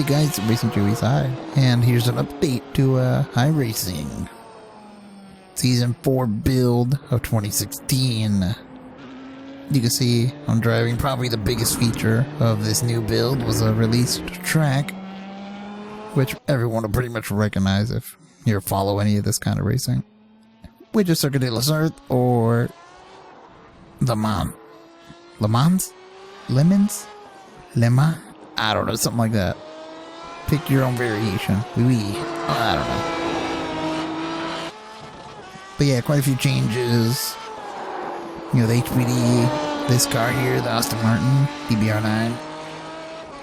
guys, Racing Joey's High, and here's an update to iRacing Season 4 build of 2016. You can see I'm driving. Probably the biggest feature of this new build was a released track, which everyone will pretty much recognize if you follow any of this kind of racing, which is Circuit de la Sarthe or Le Mans. Le Mans? Lemons? Le Mans? I don't know, something like that. Pick your own variation. Oui. I don't know. But yeah, quite a few changes. You know, the HPD, this car here, the Aston Martin DBR9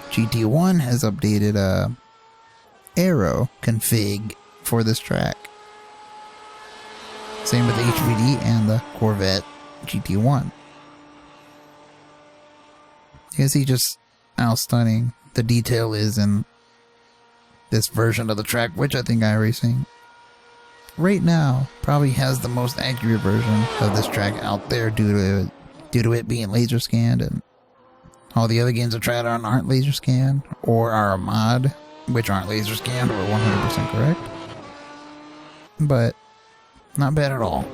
GT1 has updated aero config for this track. Same with the HPD and the Corvette GT1. You can see just how stunning the detail is in this version of the track, which I think iRacing right now probably has the most accurate version of this track out there due to it being laser scanned, and all the other games I've tried on aren't laser scanned or are a mod, which aren't laser scanned or 100% correct. But not bad at all.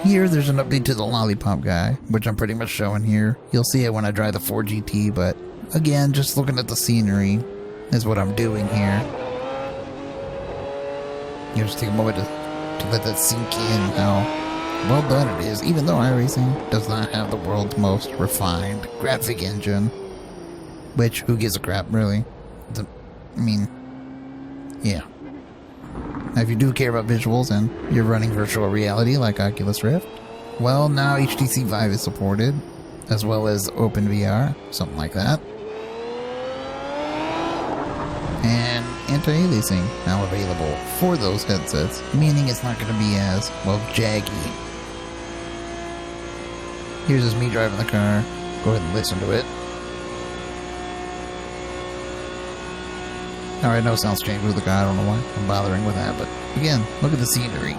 Here there's an update to the lollipop guy, which I'm pretty much showing here. You'll see it when I drive the 4GT, but again, just looking at the scenery is what I'm doing here. You just take a moment to let that sink in how well done it is, even though iRacing does not have the world's most refined graphic engine, which, who gives a crap, really? I mean, yeah. Now, if you do care about visuals and you're running virtual reality like Oculus Rift, well, now HTC Vive is supported, as well as OpenVR, something like that. And anti-aliasing now available for those headsets, meaning it's not going to be as, well, jaggy. Here's just me driving the car. Go ahead and listen to it. Alright, no sounds changed with the car. I don't know why I'm bothering with that, but again, look at the scenery.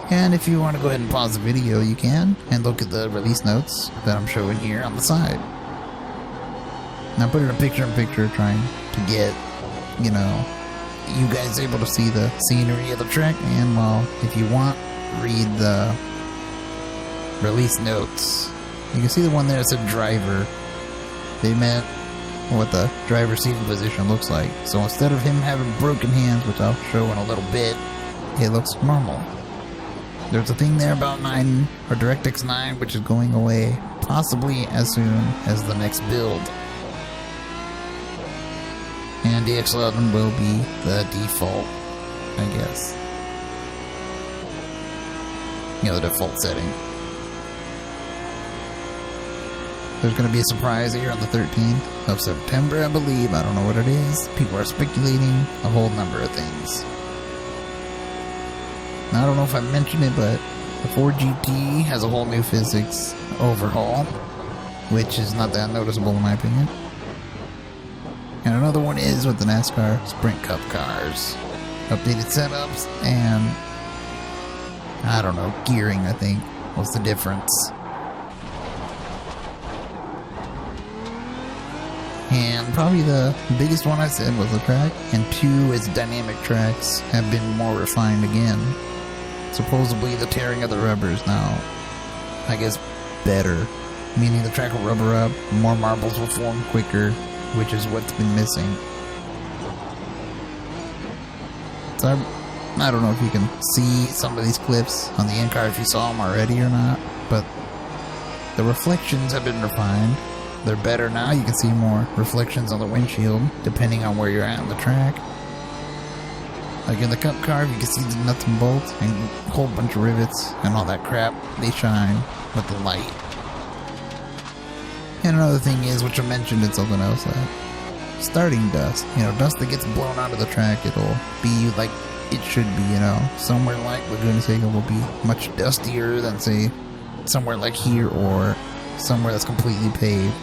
And if you want to go ahead and pause the video, you can, and look at the release notes that I'm showing here on the side. Now put it in picture-in-picture, trying to get, you know, you guys able to see the scenery of the track, and, well, if you want, read the release notes. You can see the one there that said driver. They meant what the driver's seating position looks like. So instead of him having broken hands, which I'll show in a little bit, it looks normal. There's a thing there about 9, or DirectX 9, which is going away possibly as soon as the next build. And DX11 will be the default, I guess. You know, the default setting. There's going to be a surprise here on the 13th of September, I believe. I don't know what it is. People are speculating a whole number of things. Now, I don't know if I mentioned it, but the 4GT has a whole new physics overhaul, which is not that noticeable in my opinion. And another one is with the NASCAR Sprint Cup cars. Updated setups and, I don't know, gearing, I think, was the difference. And probably the biggest one I said was the track, and 2, its dynamic tracks have been more refined again. Supposedly the tearing of the rubber is now, I guess, better. Meaning the track will rubber up, more marbles will form quicker, which is what's been missing. So I don't know if you can see some of these clips on the in-car if you saw them already or not, but the reflections have been refined. They're better now. You can see more reflections on the windshield, depending on where you're at on the track. Like in the Cup car, you can see the nuts and bolts and a whole bunch of rivets and all that crap. They shine with the light. And another thing is, which I mentioned in something else, starting dust. You know, dust that gets blown onto the track, it'll be like it should be, you know. Somewhere like Laguna Seca will be much dustier than, say, somewhere like here or somewhere that's completely paved.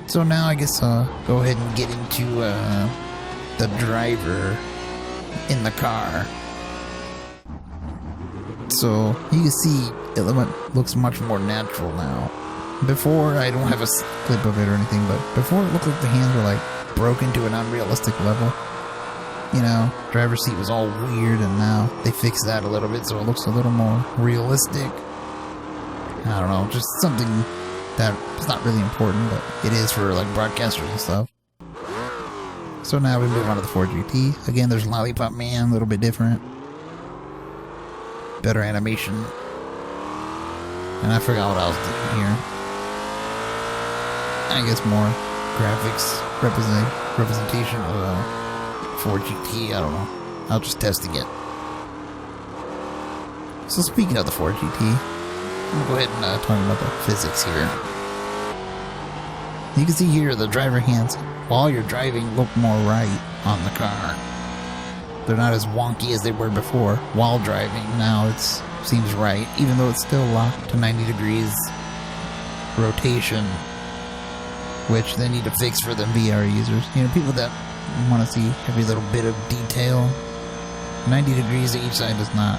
So now I guess I'll go ahead and get into the driver in the car. So you can see it looks much more natural now. before, I don't have a clip of it or anything, but before it looked like the hands were like broken to an unrealistic level. You know, driver's seat was all weird, and now they fixed that a little bit so it looks a little more realistic. I don't know, just something that is not really important, but it is for like broadcasters and stuff. So now we move on to the Ford GT. Again, there's Lollipop Man, a little bit different. Better animation. And I forgot what I was doing here. I guess more graphics representation of Ford GT. I don't know. I'll just testing it. So speaking of the Ford GT, I'm gonna go ahead and talk about the physics here. You can see here the driver hands while you're driving look more right on the car. They're not as wonky as they were before while driving. Now it seems right, even though it's still locked to 90 degrees rotation, which they need to fix for the VR users. You know, people that want to see every little bit of detail. 90 degrees to each side does not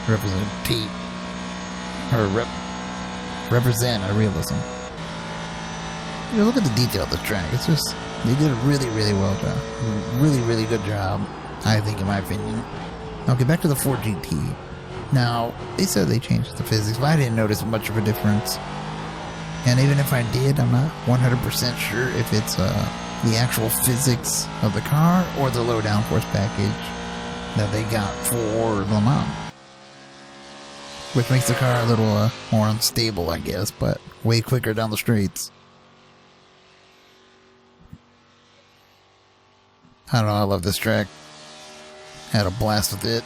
represent a realism. You know, look at the detail of the track. It's just, they did a really, really well job. Really, really good job, I think, in my opinion. Okay, back to the Ford GT. Now, they said they changed the physics, but I didn't notice much of a difference. And even if I did, I'm not 100% sure if it's the actual physics of the car or the low downforce package that they got for Le Mans. Which makes the car a little more unstable, I guess, but way quicker down the straights. I don't know, I love this track. Had a blast with it.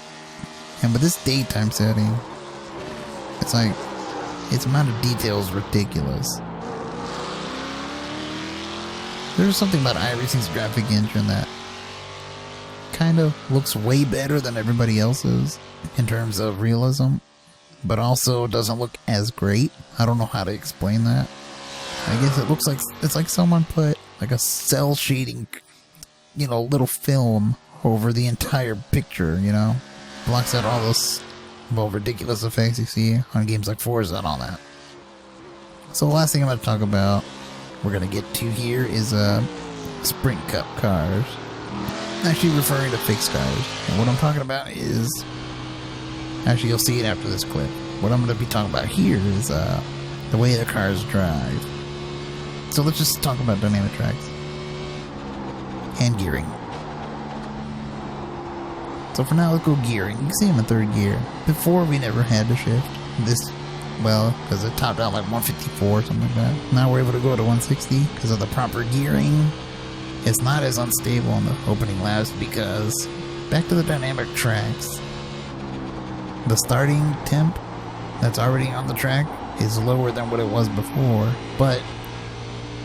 And with this daytime setting, it's like, its amount of detail is ridiculous. There's something about iRacing's graphic engine that kind of looks way better than everybody else's in terms of realism, but also doesn't look as great. I don't know how to explain that. I guess it looks like it's like someone put like a cell shading, you know, little film over the entire picture, you know? Blocks out all those, well, ridiculous effects you see on games like Forza and all that. So the last thing I'm going to talk about, we're going to get to here, is Sprint Cup cars. Actually referring to fixed cars. And what I'm talking about is, actually you'll see it after this clip. What I'm going to be talking about here is the way the cars drive. So let's just talk about dynamic tracks and gearing. So for now, let's go gearing. You can see I'm in third gear. Before, we never had to shift this, well, because it topped out like 154 or something like that. Now we're able to go to 160 because of the proper gearing. It's not as unstable on the opening laps because, back to the dynamic tracks, the starting temp that's already on the track is lower than what it was before, but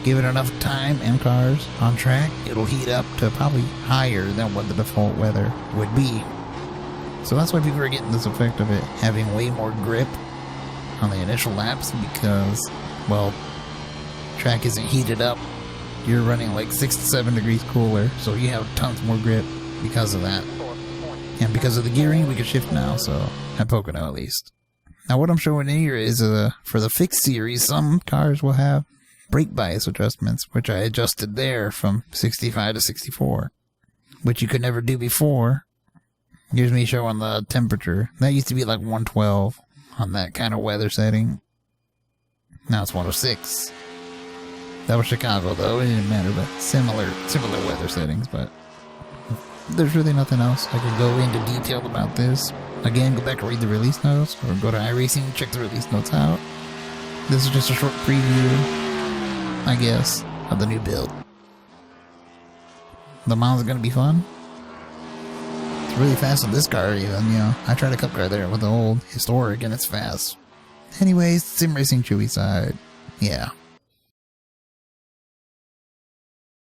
give it enough time and cars on track, it'll heat up to probably higher than what the default weather would be. So that's why people are getting this effect of it having way more grip on the initial laps because, well, track isn't heated up. You're running like 6 to 7 degrees cooler, so you have tons more grip because of that. And because of the gearing, we can shift now, so at Pocono at least. Now what I'm showing here is for the fixed series, some cars will have brake bias adjustments, which I adjusted there from 65 to 64, which you could never do before. Here's me showing the temperature. That used to be like 112 on that kind of weather setting. Now it's 106. That was Chicago though, it didn't matter, but similar weather settings, but there's really nothing else I could go into detail about this. Again, go back and read the release notes, or go to iRacing, check the release notes out. This is just a short preview, I guess, of the new build. The Mans is going to be fun. It's really fast with this car even, you know. I tried a cup car there with the old historic and it's fast. Anyways, Sim Racing Chewy side. Yeah.